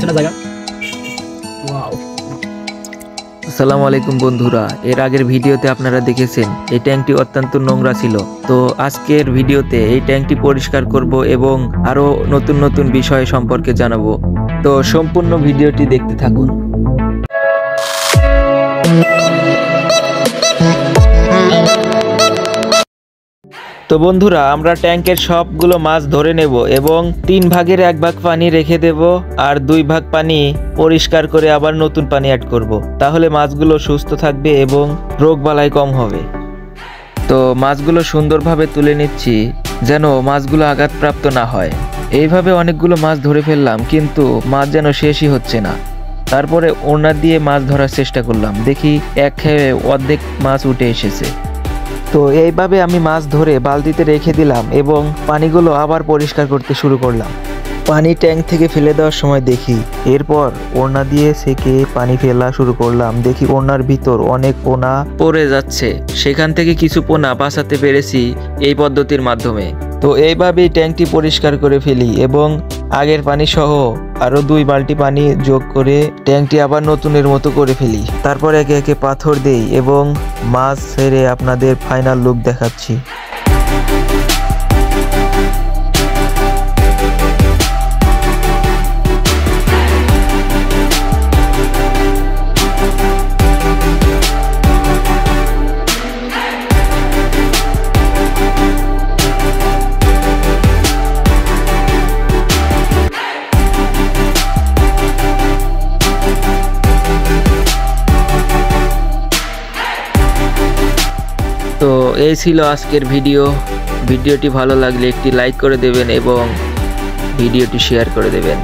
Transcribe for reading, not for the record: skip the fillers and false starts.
গোছানো জায়গা। ওয়াও। আসসালামু আলাইকুম বন্ধুরা, এর আগের ভিডিওতে আপনারা দেখেছেন এই ট্যাঙ্কটি অত্যন্ত নোংরা ছিল। তো আজকের ভিডিওতে এই ট্যাঙ্কটি পরিষ্কার করব এবং আরো নতুন নতুন বিষয় সম্পর্কে জানাবো। তো সম্পূর্ণ ভিডিওটি দেখতে থাকুন। তো বন্ধুরা, আমরা ট্যাঙ্কের সবগুলো মাছ ধরে নেব এবং 3 ভাগের 1 ভাগ পানি রেখে দেব আর 2 ভাগ পানি পরিষ্কার করে আবার নতুন পানি অ্যাড করব। তাহলে মাছগুলো সুস্থ থাকবে এবং রোগবালাই কম হবে। তো মাছগুলো সুন্দরভাবে তুলে নিচ্ছি যেন মাছগুলো আঘাতপ্রাপ্ত না হয়। এইভাবে অনেকগুলো মাছ ধরে ফেললাম, কিন্তু মাছ যেন শেষই হচ্ছে না। তারপরে ওড়না দিয়ে মাছ ধরার চেষ্টা করলাম, দেখি এক খেয়ে অর্ধেক মাছ উঠে এসেছে। তো এইভাবে আমি মাছ ধরে বালতিতে রেখে দিলাম এবং পানিগুলো আবার পরিষ্কার করতে শুরু করলাম। পানি ট্যাঙ্ক থেকে ফেলে দেওয়ার সময় দেখি, এরপর ওড়না দিয়ে সেকে পানি ফেলা শুরু করলাম। দেখি ওড়নার ভিতর অনেক পোনা পড়ে যাচ্ছে, সেখান থেকে কিছু পোনা বাঁচাতে পেরেছি এই পদ্ধতির মাধ্যমে। তো এইভাবেই ট্যাঙ্কটি পরিষ্কার করে ফেলি এবং আগের পানি সহ আরো 2 বালতি পানি যোগ করে ট্যাঙ্কটি আবার নতুনের মতো করে ফেলি। তারপর একে একে পাথর দেই এবং মাছ ছেড়ে আপনাদের ফাইনাল লুক দেখাচ্ছি। তো এই ছিল আজকের ভিডিওটি ভালো লাগলে একটি লাইক করে দেবেন এবং ভিডিওটি শেয়ার করে দেবেন।